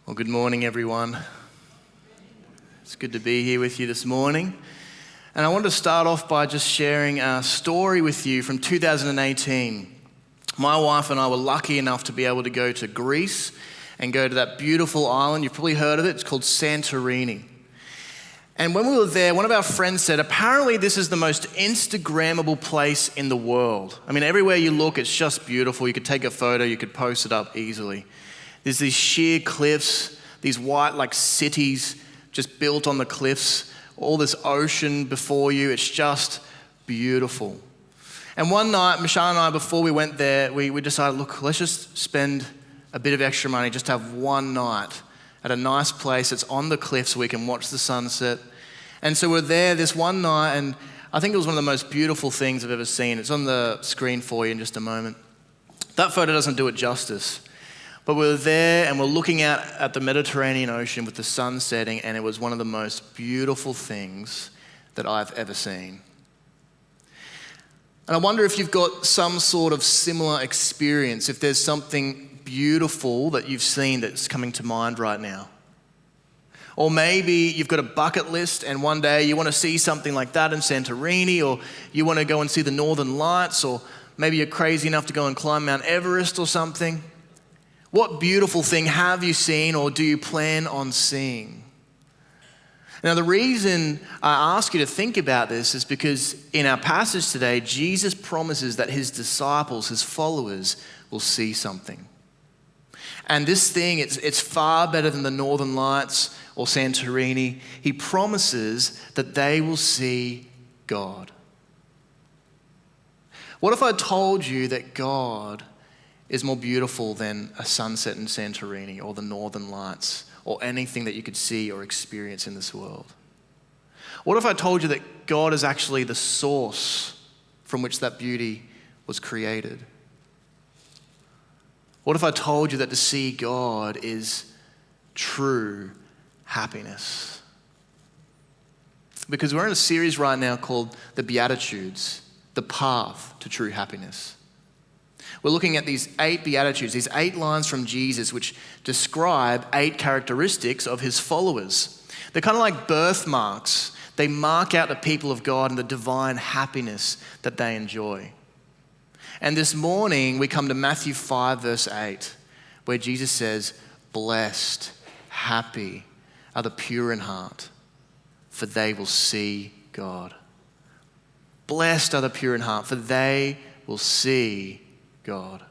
Well, good morning, everyone. It's good to be here with you this morning. And I want to start off by just sharing a story with you from 2018. My wife and I were lucky enough to be able to go to Greece and go to that beautiful island. You've probably heard of it. It's called Santorini. And when we were there, one of our friends said, apparently this is the most Instagrammable place in the world. I mean, everywhere you look, it's just beautiful. You could take a photo, you could post it up easily. There's these sheer cliffs, these white like cities just built on the cliffs, all this ocean before you. It's just beautiful. And one night, Michelle and I, before we went there, we decided, look, let's just spend a bit of extra money just to have one night at a nice place that's on the cliffs so we can watch the sunset. And so we're there this one night, and I think it was one of the most beautiful things I've ever seen. It's on the screen for you in just a moment. That photo doesn't do it justice. But we were there and we're looking out at the Mediterranean Ocean with the sun setting, and it was one of the most beautiful things that I've ever seen. And I wonder if you've got some sort of similar experience, if there's something beautiful that you've seen that's coming to mind right now. Or maybe you've got a bucket list and one day you want to see something like that in Santorini, or you want to go and see the Northern Lights, or maybe you're crazy enough to go and climb Mount Everest or something. What beautiful thing have you seen or do you plan on seeing? Now, the reason I ask you to think about this is because in our passage today, Jesus promises that his disciples, his followers, will see something. And this thing, it's far better than the Northern Lights or Santorini. He promises that they will see God. What if I told you that God is more beautiful than a sunset in Santorini or the Northern Lights or anything that you could see or experience in this world? What if I told you that God is actually the source from which that beauty was created? What if I told you that to see God is true happiness? Because we're in a series right now called the Beatitudes, the path to true happiness. We're looking at these 8 Beatitudes, these 8 lines from Jesus which describe 8 characteristics of his followers. They're kind of like birthmarks. They mark out the people of God and the divine happiness that they enjoy. And this morning we come to Matthew 5 verse 8, where Jesus says, blessed, happy are the pure in heart, for they will see God. Blessed are the pure in heart, for they will see God.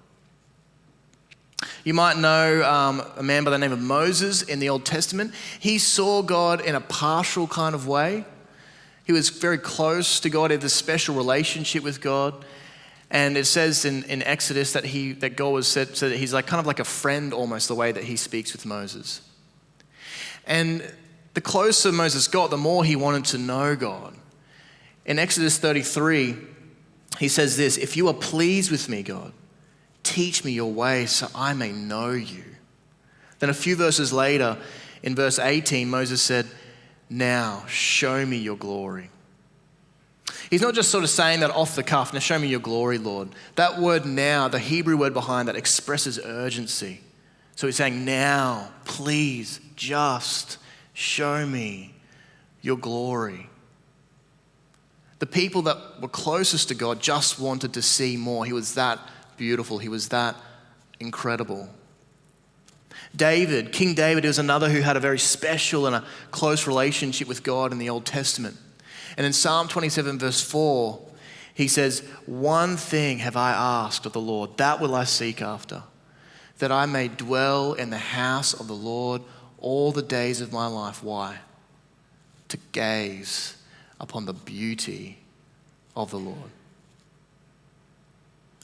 You might know a man by the name of Moses in the Old Testament. He saw God in a partial kind of way. He was very close to God, he had this special relationship with God. And it says in Exodus that God was said that he's like kind of like a friend almost, the way that he speaks with Moses. And the closer Moses got, the more he wanted to know God. In Exodus 33, he says this, if you are pleased with me, God, teach me your way so I may know you. Then a few verses later, in verse 18, Moses said, now show me your glory. He's not just sort of saying that off the cuff, now show me your glory, Lord. That word now, the Hebrew word behind that, expresses urgency. So he's saying, now, please, just show me your glory. The people that were closest to God just wanted to see more. He was that beautiful. He was that incredible. King David was another who had a very special and a close relationship with God in the Old Testament. And in Psalm 27 verse 4, he says, one thing have I asked of the Lord, that will I seek after, that I may dwell in the house of the Lord all the days of my life. Why? To gaze upon the beauty of the Lord.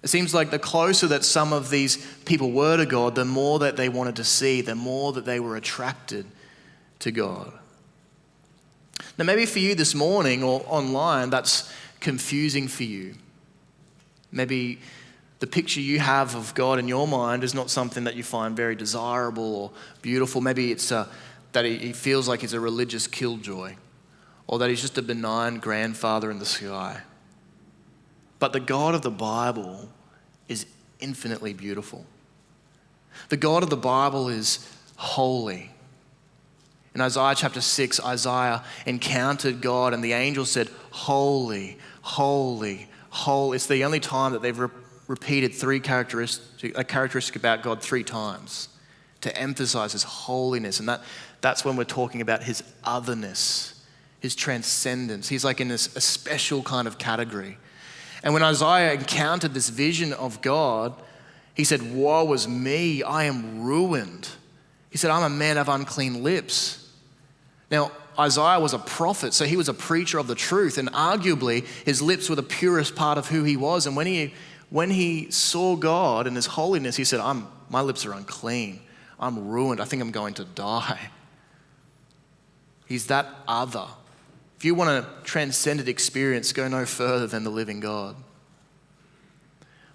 It seems like the closer that some of these people were to God, the more that they wanted to see, the more that they were attracted to God. Now maybe for you this morning or online, that's confusing for you. Maybe the picture you have of God in your mind is not something that you find very desirable or beautiful. Maybe it's that he feels like he's a religious killjoy, or that he's just a benign grandfather in the sky. But the God of the Bible is infinitely beautiful. The God of the Bible is holy. In Isaiah chapter 6, Isaiah encountered God and the angel said, holy, holy, holy. It's the only time that they've repeated a characteristic about God 3 times to emphasize his holiness. And that's when we're talking about his otherness, his transcendence. He's like in a special kind of category. And when Isaiah encountered this vision of God, he said, woe is me, I am ruined. He said, I'm a man of unclean lips. Now, Isaiah was a prophet, so he was a preacher of the truth, and arguably his lips were the purest part of who he was. And when he saw God and his holiness, he said, my lips are unclean. I'm ruined. I think I'm going to die. He's that other. If you want a transcendent experience, go no further than the living God.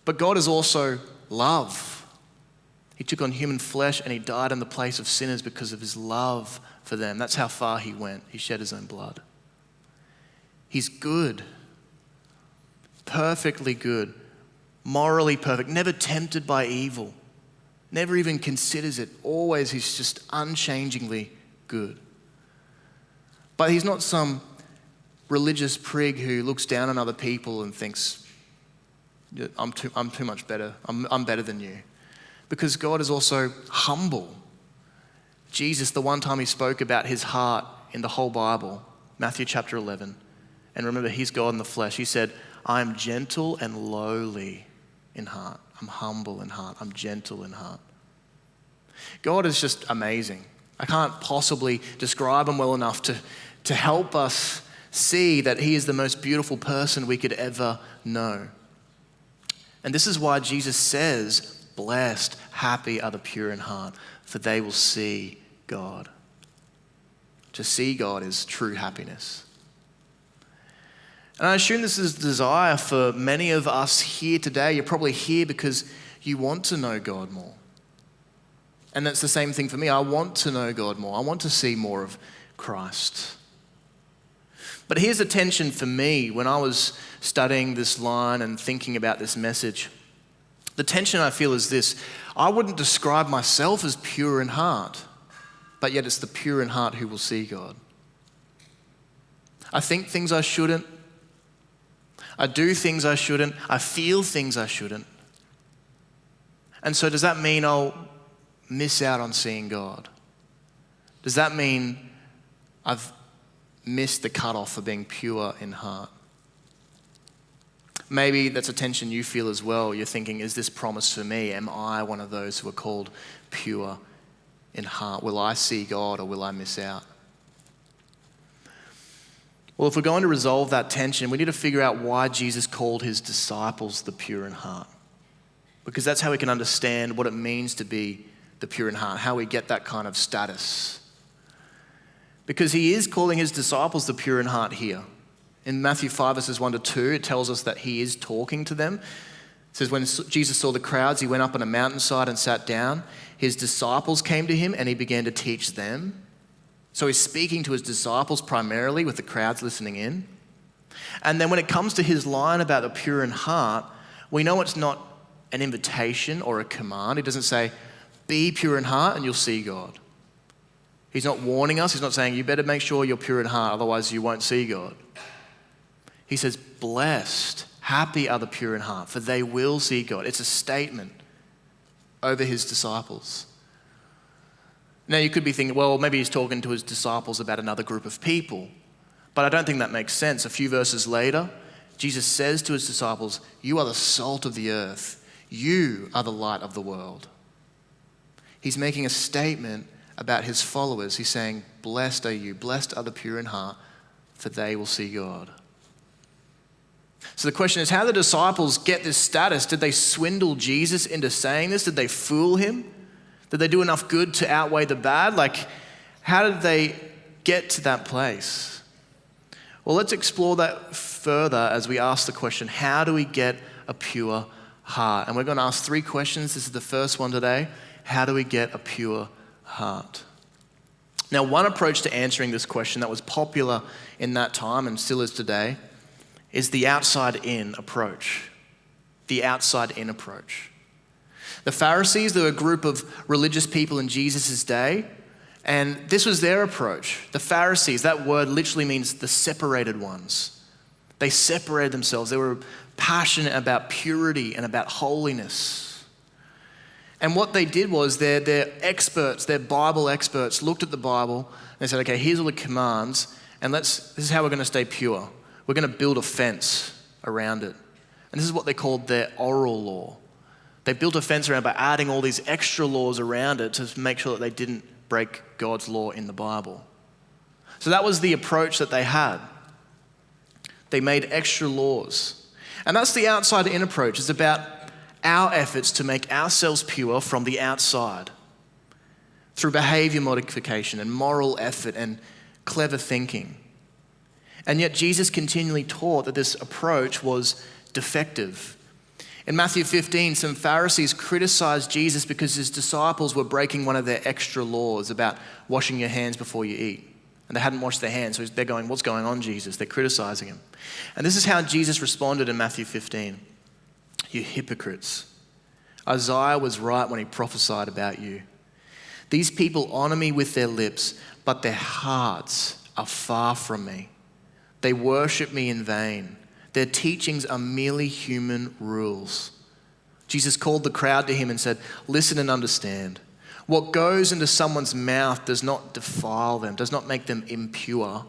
But God is also love. He took on human flesh and he died in the place of sinners because of his love for them. That's how far he went. He shed his own blood. He's good, perfectly good, morally perfect, never tempted by evil, never even considers it. Always he's just unchangingly good. But he's not some religious prig who looks down on other people and thinks, I'm too much better. I'm better than you. Because God is also humble. Jesus, the one time he spoke about his heart in the whole Bible, Matthew chapter 11, and remember, he's God in the flesh. He said, I am gentle and lowly in heart. I'm humble in heart. I'm gentle in heart. God is just amazing. I can't possibly describe him well enough to help us see that he is the most beautiful person we could ever know. And this is why Jesus says, blessed, happy are the pure in heart, for they will see God. To see God is true happiness. And I assume this is a desire for many of us here today. You're probably here because you want to know God more. And that's the same thing for me. I want to know God more. I want to see more of Christ. But here's a tension for me when I was studying this line and thinking about this message. The tension I feel is this: I wouldn't describe myself as pure in heart, but yet it's the pure in heart who will see God. I think things I shouldn't. I do things I shouldn't. I feel things I shouldn't. And so does that mean I'll miss out on seeing God? Does that mean I've missed the cutoff for being pure in heart? Maybe that's a tension you feel as well. You're thinking, is this promise for me? Am I one of those who are called pure in heart? Will I see God or will I miss out? Well, if we're going to resolve that tension, we need to figure out why Jesus called his disciples the pure in heart. Because that's how we can understand what it means to be the pure in heart, how we get that kind of status. Because he is calling his disciples the pure in heart here. In Matthew 5 verses 1-2, it tells us that he is talking to them. It says, when Jesus saw the crowds, he went up on a mountainside and sat down. His disciples came to him and he began to teach them. So he's speaking to his disciples primarily, with the crowds listening in. And then when it comes to his line about the pure in heart, we know it's not an invitation or a command. He doesn't say, be pure in heart and you'll see God. He's not warning us. He's not saying, you better make sure you're pure in heart, otherwise you won't see God. He says, blessed, happy are the pure in heart, for they will see God. It's a statement over his disciples. Now you could be thinking, well, maybe he's talking to his disciples about another group of people. But I don't think that makes sense. A few verses later, Jesus says to his disciples, you are the salt of the earth. You are the light of the world. He's making a statement about his followers. He's saying, blessed are you, blessed are the pure in heart, for they will see God. So the question is, how did the disciples get this status? Did they swindle Jesus into saying this? Did they fool him? Did they do enough good to outweigh the bad? How did they get to that place? Well, let's explore that further as we ask the question, how do we get a pure heart? And we're going to ask 3 questions. This is the first one today. How do we get a pure heart? Now, one approach to answering this question that was popular in that time and still is today is the outside-in approach. The outside-in approach. The Pharisees, they were a group of religious people in Jesus' day, and this was their approach. The Pharisees, that word literally means the separated ones. They separated themselves. They were passionate about purity and about holiness. And what they did was their experts, their Bible experts, looked at the Bible and they said, okay, here's all the commands, and this is how we're going to stay pure. We're going to build a fence around it. And this is what they called their oral law. They built a fence around by adding all these extra laws around it to make sure that they didn't break God's law in the Bible. So that was the approach that they had. They made extra laws. And that's the outside-in approach. It's about our efforts to make ourselves pure from the outside through behavior modification and moral effort and clever thinking. And yet Jesus continually taught that this approach was defective. In Matthew 15, some Pharisees criticized Jesus because his disciples were breaking one of their extra laws about washing your hands before you eat. And they hadn't washed their hands, so they're going, what's going on, Jesus? They're criticizing him. And this is how Jesus responded in Matthew 15. You hypocrites. Isaiah was right when he prophesied about you. These people honor me with their lips, but their hearts are far from me. They worship me in vain. Their teachings are merely human rules. Jesus called the crowd to him and said, listen and understand. What goes into someone's mouth does not defile them, does not make them impure,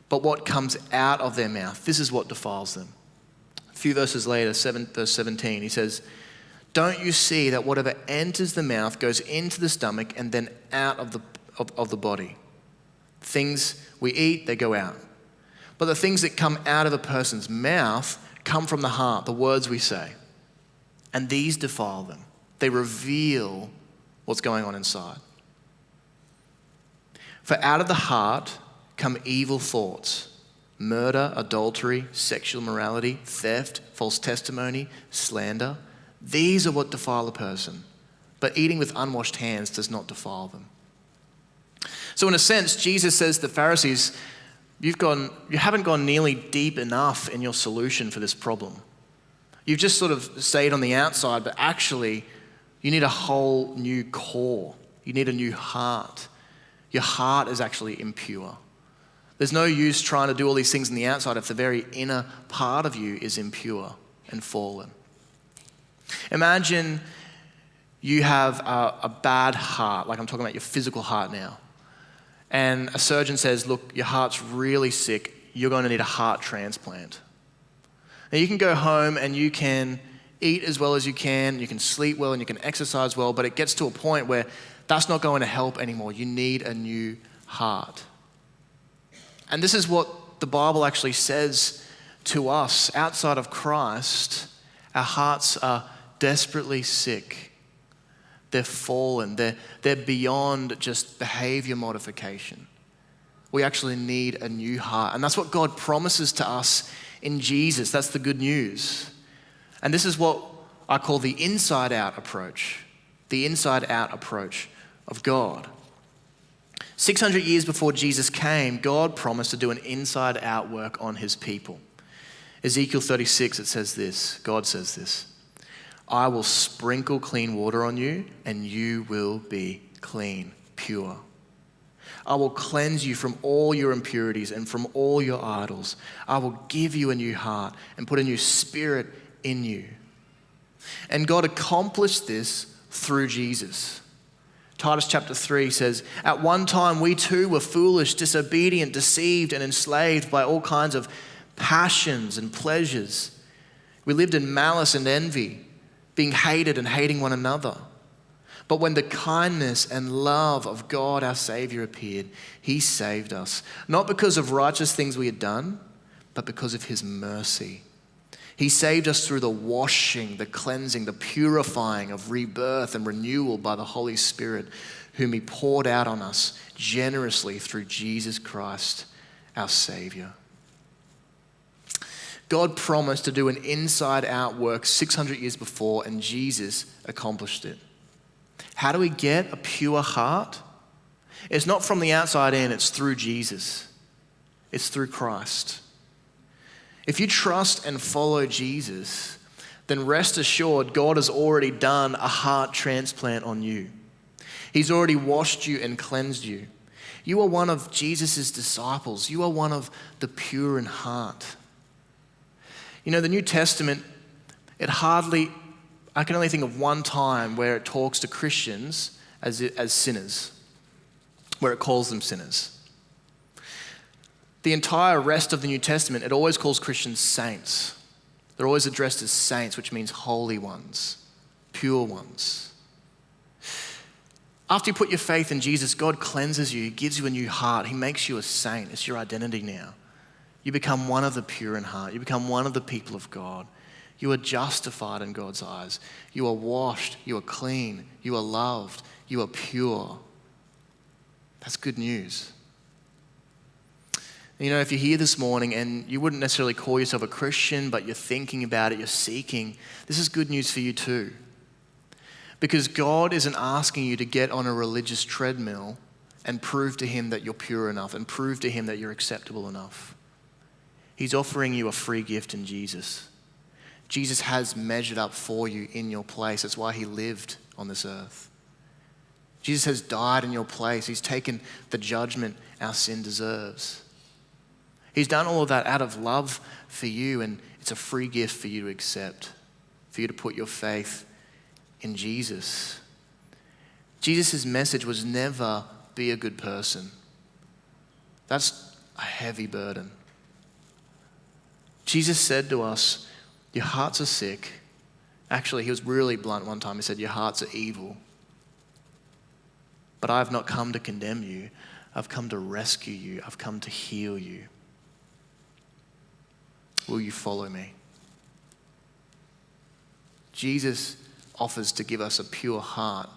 but what comes out of their mouth, this is what defiles them. A few verses later, verse 17, he says, don't you see that whatever enters the mouth goes into the stomach and then out of the body? Things we eat, they go out. But the things that come out of a person's mouth come from the heart, the words we say. And these defile them. They reveal what's going on inside. For out of the heart come evil thoughts, murder, adultery, sexual immorality, theft, false testimony, slander. These are what defile a person. But eating with unwashed hands does not defile them. So in a sense, Jesus says to the Pharisees, you haven't gone nearly deep enough in your solution for this problem. You've just sort of stayed on the outside, but actually you need a whole new core. You need a new heart. Your heart is actually impure. There's no use trying to do all these things on the outside if the very inner part of you is impure and fallen. Imagine you have a bad heart, like I'm talking about your physical heart now. And a surgeon says, look, your heart's really sick. You're going to need a heart transplant. Now you can go home and you can eat as well as you can sleep well and you can exercise well, but it gets to a point where that's not going to help anymore. You need a new heart. And this is what the Bible actually says to us. Outside of Christ, our hearts are desperately sick. They're fallen. They're beyond just behavior modification. We actually need a new heart. And that's what God promises to us in Jesus. That's the good news. And this is what I call the inside-out approach. The inside-out approach of God. 600 years before Jesus came, God promised to do an inside-out work on his people. Ezekiel 36, it says this. God says this. I will sprinkle clean water on you, and you will be clean, pure. I will cleanse you from all your impurities and from all your idols. I will give you a new heart and put a new spirit in you. And God accomplished this through Jesus. Titus chapter 3 says, at one time we too were foolish, disobedient, deceived, and enslaved by all kinds of passions and pleasures. We lived in malice and envy, being hated and hating one another. But when the kindness and love of God our Savior appeared, he saved us, not because of righteous things we had done, but because of his mercy. He saved us through the washing, the cleansing, the purifying of rebirth and renewal by the Holy Spirit, whom he poured out on us generously through Jesus Christ, our Savior. God promised to do an inside-out work 600 years before, and Jesus accomplished it. How do we get a pure heart? It's not from the outside in, it's through Jesus. It's through Christ. If you trust and follow Jesus, then rest assured God has already done a heart transplant on you. He's already washed you and cleansed you. You are one of Jesus' disciples. You are one of the pure in heart. You know, the New Testament, I can only think of one time where it talks to Christians as sinners, where it calls them sinners. The entire rest of the New Testament, it always calls Christians saints. They're always addressed as saints, which means holy ones, pure ones. After you put your faith in Jesus, God cleanses you. He gives you a new heart. He makes you a saint. It's your identity now. You become one of the pure in heart. You become one of the people of God. You are justified in God's eyes. You are washed. You are clean. You are loved. You are pure. That's good news. You know, if you're here this morning and you wouldn't necessarily call yourself a Christian, but you're thinking about it, you're seeking, this is good news for you too. Because God isn't asking you to get on a religious treadmill and prove to him that you're pure enough and prove to him that you're acceptable enough. He's offering you a free gift in Jesus. Jesus has measured up for you in your place. That's why he lived on this earth. Jesus has died in your place. He's taken the judgment our sin deserves. He's done all of that out of love for you, and it's a free gift for you to accept, for you to put your faith in Jesus. Jesus' message was never be a good person. That's a heavy burden. Jesus said to us, your hearts are sick. Actually, he was really blunt one time. He said, your hearts are evil. But I've not come to condemn you. I've come to rescue you. I've come to heal you. Will you follow me? Jesus offers to give us a pure heart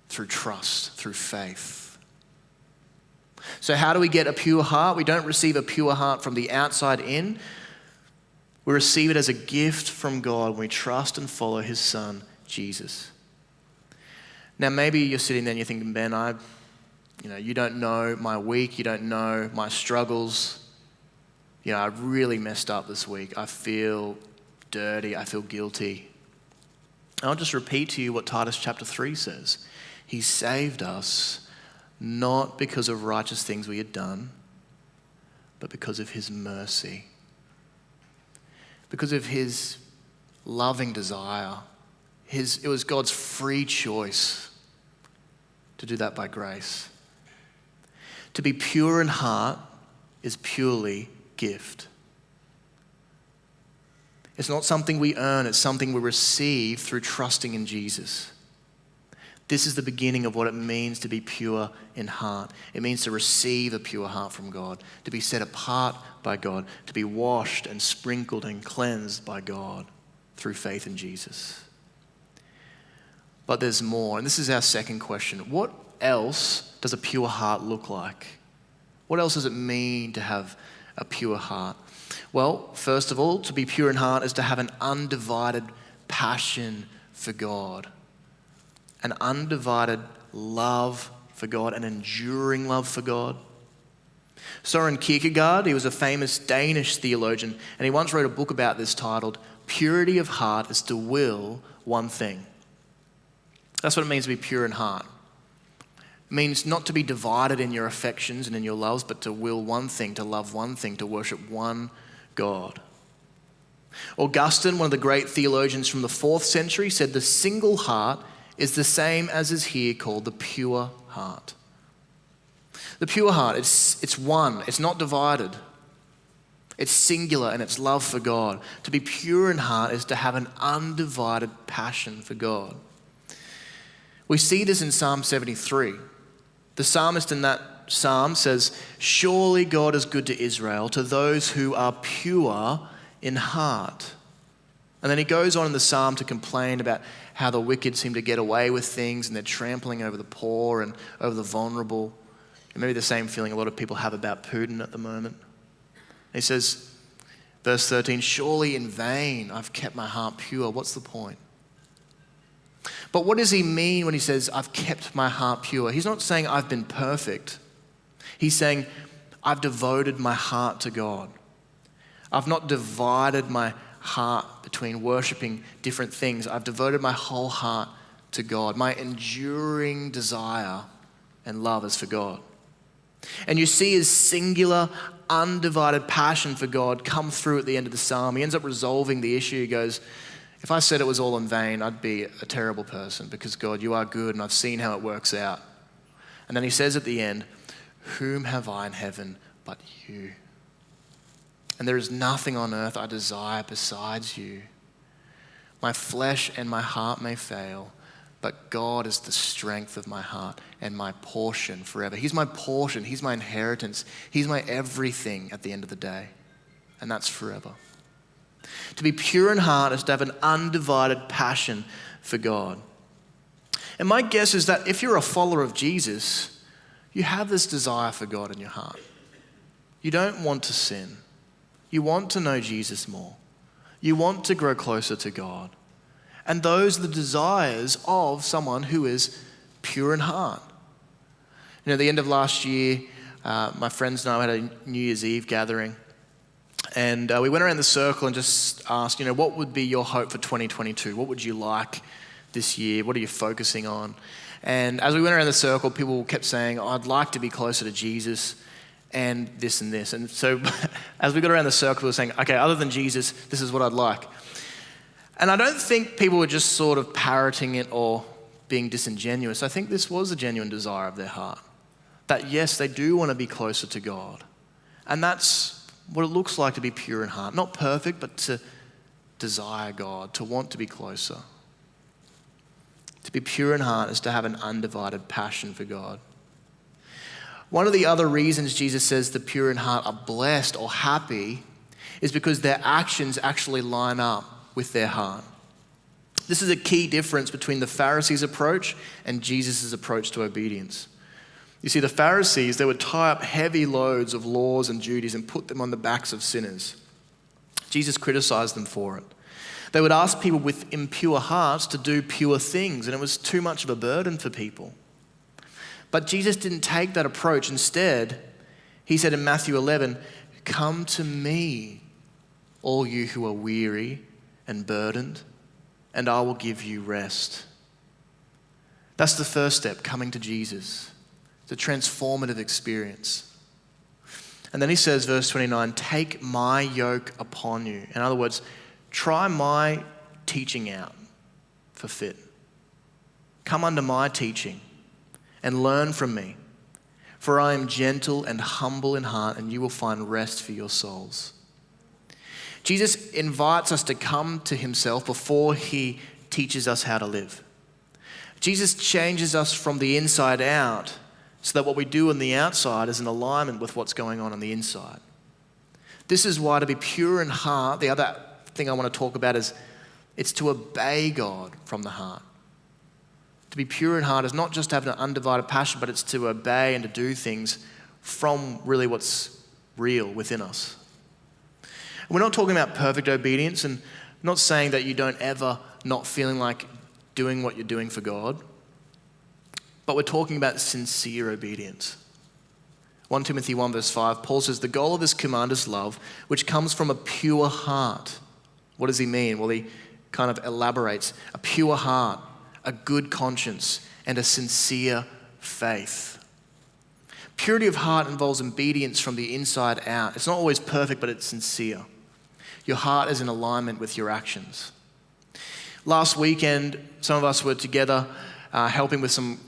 through trust, through faith. So how do we get a pure heart? We don't receive a pure heart from the outside in. We receive it as a gift from God when we trust and follow his son, Jesus. Now, maybe you're sitting there and you're thinking, Ben, you don't know my week. You don't know my struggles. I really messed up this week. I feel dirty. I feel guilty. I'll just repeat to you what Titus chapter 3 says. He saved us not because of righteous things we had done, but because of his mercy. Because of his loving desire. It was God's free choice to do that by grace. To be pure in heart is purely gift. It's not something we earn, it's something we receive through trusting in Jesus. This is the beginning of what it means to be pure in heart. It means to receive a pure heart from God, to be set apart by God, to be washed and sprinkled and cleansed by God through faith in Jesus. But there's more, and this is our second question. What else does a pure heart look like? What else does it mean to have a pure heart? Well, first of all, to be pure in heart is to have an undivided passion for God. An undivided love for God, an enduring love for God. Søren Kierkegaard, he was a famous Danish theologian, and he once wrote a book about this titled, Purity of Heart is to Will One Thing. That's what it means to be pure in heart. It means not to be divided in your affections and in your loves, but to will one thing, to love one thing, to worship one God. Augustine, one of the great theologians from the 4th century, said the single heart is the same as is here called the pure heart. The pure heart, it's one, it's not divided. It's singular in its love for God. To be pure in heart is to have an undivided passion for God. We see this in Psalm 73. The psalmist in that psalm says, surely God is good to Israel, to those who are pure in heart. And then he goes on in the psalm to complain about how the wicked seem to get away with things and they're trampling over the poor and over the vulnerable. And maybe the same feeling a lot of people have about Putin at the moment. He says, verse 13, surely in vain I've kept my heart pure. What's the point? But what does he mean when he says, I've kept my heart pure? He's not saying I've been perfect. He's saying, I've devoted my heart to God. I've not divided my heart between worshiping different things. I've devoted my whole heart to God. My enduring desire and love is for God. And you see his singular, undivided passion for God come through at the end of the psalm. He ends up resolving the issue. He goes, if I said it was all in vain, I'd be a terrible person, because God, you are good and I've seen how it works out. And then he says at the end, whom have I in heaven but you? And there is nothing on earth I desire besides you. My flesh and my heart may fail, but God is the strength of my heart and my portion forever. He's my portion. He's my inheritance. He's my everything at the end of the day. And that's forever. To be pure in heart is to have an undivided passion for God. And my guess is that if you're a follower of Jesus, you have this desire for God in your heart. You don't want to sin. You want to know Jesus more. You want to grow closer to God. And those are the desires of someone who is pure in heart. You know, at the end of last year, my friends and I had a New Year's Eve gathering. And we went around the circle and just asked, what would be your hope for 2022? What would you like this year? What are you focusing on? And as we went around the circle, people kept saying, I'd like to be closer to Jesus and this and this. And so as we got around the circle, we were saying, okay, other than Jesus, this is what I'd like. And I don't think people were just sort of parroting it or being disingenuous. I think this was a genuine desire of their heart. That yes, they do want to be closer to God. And that's what it looks like to be pure in heart. Not perfect, but to desire God, to want to be closer. To be pure in heart is to have an undivided passion for God. One of the other reasons Jesus says the pure in heart are blessed or happy is because their actions actually line up with their heart. This is a key difference between the Pharisees' approach and Jesus' approach to obedience. You see, the Pharisees, they would tie up heavy loads of laws and duties and put them on the backs of sinners. Jesus criticized them for it. They would ask people with impure hearts to do pure things, and it was too much of a burden for people. But Jesus didn't take that approach. Instead, he said in Matthew 11, "Come to me, all you who are weary and burdened, and I will give you rest." That's the first step, coming to Jesus. It's a transformative experience. And then he says, verse 29, "Take my yoke upon you." In other words, try my teaching out for fit. Come under my teaching and learn from me. For I am gentle and humble in heart, and you will find rest for your souls. Jesus invites us to come to himself before he teaches us how to live. Jesus changes us from the inside out so that what we do on the outside is in alignment with what's going on the inside. This is why to be pure in heart, the other thing I want to talk about is it's to obey God from the heart. To be pure in heart is not just to have an undivided passion, but it's to obey and to do things from really what's real within us. And we're not talking about perfect obedience, and not saying that you don't ever not feeling like doing what you're doing for God, but we're talking about sincere obedience. 1 Timothy 1 verse 5, Paul says, "The goal of this command is love, which comes from a pure heart." What does he mean? Well, he kind of elaborates. A pure heart, a good conscience, and a sincere faith. Purity of heart involves obedience from the inside out. It's not always perfect, but it's sincere. Your heart is in alignment with your actions. Last weekend, some of us were together helping with some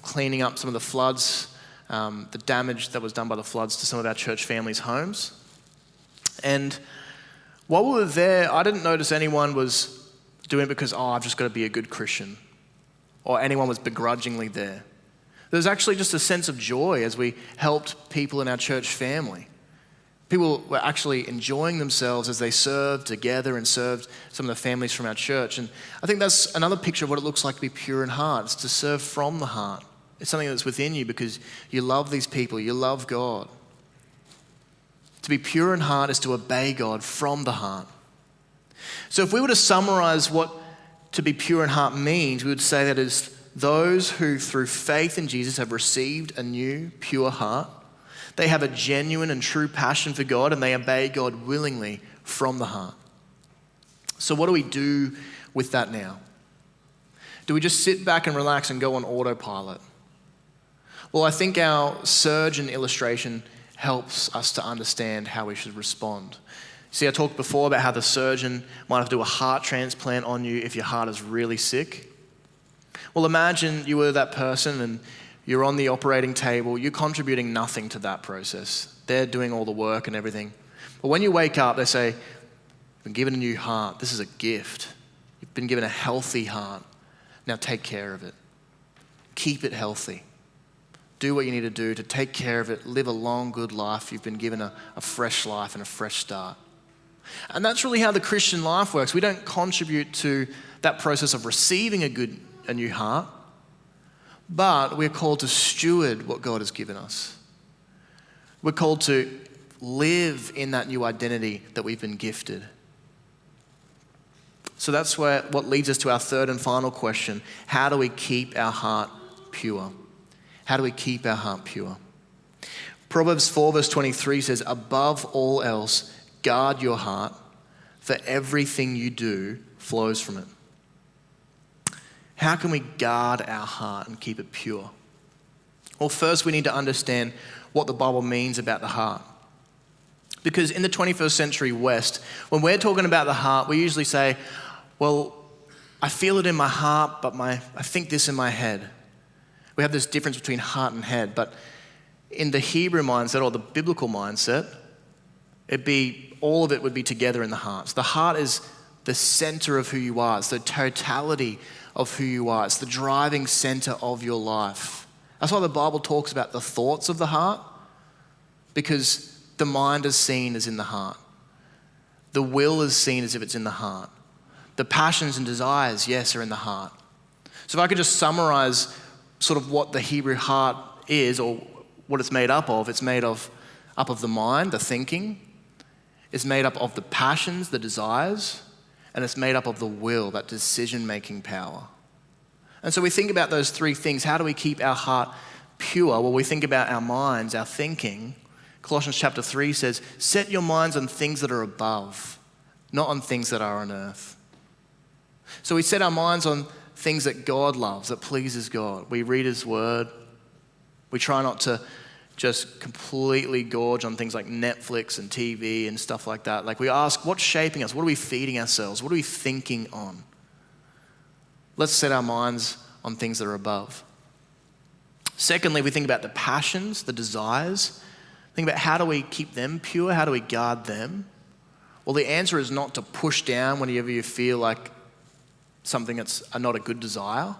cleaning up some of the floods, the damage that was done by the floods to some of our church families' homes. And while we were there, I didn't notice anyone was doing it because, I've just got to be a good Christian, or anyone was begrudgingly there. There was actually just a sense of joy as we helped people in our church family. People were actually enjoying themselves as they served together and served some of the families from our church. And I think that's another picture of what it looks like to be pure in heart. It's to serve from the heart. It's something that's within you because you love these people, you love God. To be pure in heart is to obey God from the heart. So if we were to summarize what to be pure in heart means, we would say that is those who through faith in Jesus have received a new pure heart. They have a genuine and true passion for God, and they obey God willingly from the heart. So what do we do with that now? Do we just sit back and relax and go on autopilot? Well, I think our surgeon illustration helps us to understand how we should respond. See, I talked before about how the surgeon might have to do a heart transplant on you if your heart is really sick. Well, imagine you were that person and you're on the operating table, you're contributing nothing to that process. They're doing all the work and everything. But when you wake up, they say, you've been given a new heart. This is a gift. You've been given a healthy heart. Now take care of it. Keep it healthy. Do what you need to do to take care of it. Live a long, good life. You've been given a fresh life and a fresh start. And that's really how the Christian life works. We don't contribute to that process of receiving a new heart, but we're called to steward what God has given us. We're called to live in that new identity that we've been gifted. So that's what leads us to our third and final question. How do we keep our heart pure? How do we keep our heart pure? Proverbs 4 verse 23 says, above all else, guard your heart, for everything you do flows from it. How can we guard our heart and keep it pure? Well, first we need to understand what the Bible means about the heart. Because in the 21st century West, when we're talking about the heart, we usually say, well, I feel it in my heart, but I think this in my head. We have this difference between heart and head. But in the Hebrew mindset or the biblical mindset, all of it would be together in the heart. So the heart is the center of who you are. It's the totality of who you are. It's the driving center of your life. That's why the Bible talks about the thoughts of the heart, because the mind is seen as in the heart. The will is seen as if it's in the heart. The passions and desires, yes, are in the heart. So if I could just summarize sort of what the Hebrew heart is or what it's made up of the mind, the thinking. It's made up of the passions, the desires, and it's made up of the will, that decision-making power. And so we think about those three things. How do we keep our heart pure? Well, we think about our minds, our thinking. Colossians chapter 3 says, set your minds on things that are above, not on things that are on earth. So we set our minds on things that God loves, that pleases God. We read His Word. We try not to just completely gorge on things like Netflix and TV and stuff like that. Like we ask, what's shaping us? What are we feeding ourselves? What are we thinking on? Let's set our minds on things that are above. Secondly, we think about the passions, the desires. Think about how do we keep them pure? How do we guard them? Well, the answer is not to push down whenever you feel like something that's not a good desire.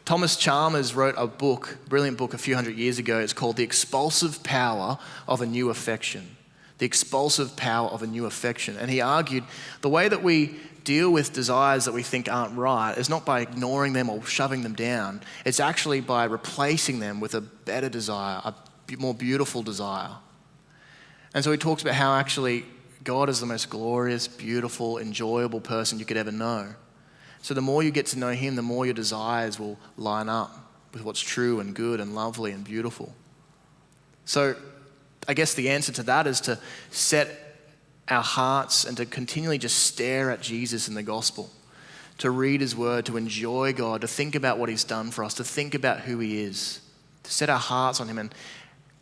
Thomas Chalmers wrote a brilliant book a few hundred years ago. It's called The Expulsive Power of a New Affection. The expulsive power of a new affection. And he argued the way that we deal with desires that we think aren't right is not by ignoring them or shoving them down. It's actually by replacing them with a better desire, a more beautiful desire. And so he talks about how actually God is the most glorious, beautiful, enjoyable person you could ever know. So the more you get to know Him, the more your desires will line up with what's true and good and lovely and beautiful. So I guess the answer to that is to set our hearts and to continually just stare at Jesus in the gospel, to read His Word, to enjoy God, to think about what He's done for us, to think about who He is, to set our hearts on Him and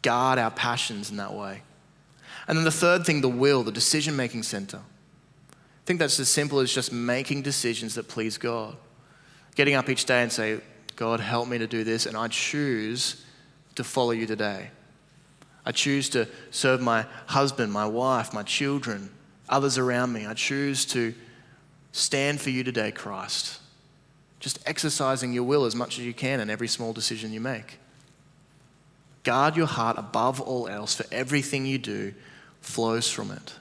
guard our passions in that way. And then the third thing, the will, the decision-making center. I think that's as simple as just making decisions that please God. Getting up each day and say, God, help me to do this, and I choose to follow you today. I choose to serve my husband, my wife, my children, others around me. I choose to stand for you today, Christ. Just exercising your will as much as you can in every small decision you make. Guard your heart above all else, for everything you do flows from it.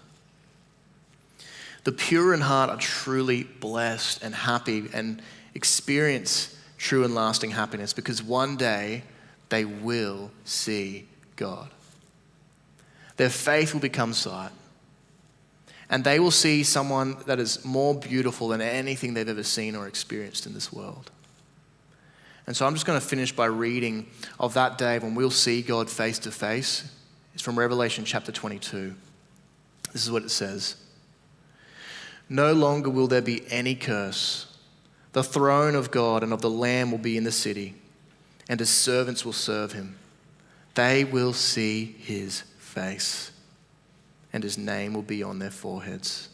The pure in heart are truly blessed and happy and experience true and lasting happiness because one day they will see God. Their faith will become sight. And they will see someone that is more beautiful than anything they've ever seen or experienced in this world. And so I'm just going to finish by reading of that day when we'll see God face to face. It's from Revelation chapter 22. This is what it says. No longer will there be any curse. The throne of God and of the Lamb will be in the city, and his servants will serve him. They will see his face, and his name will be on their foreheads.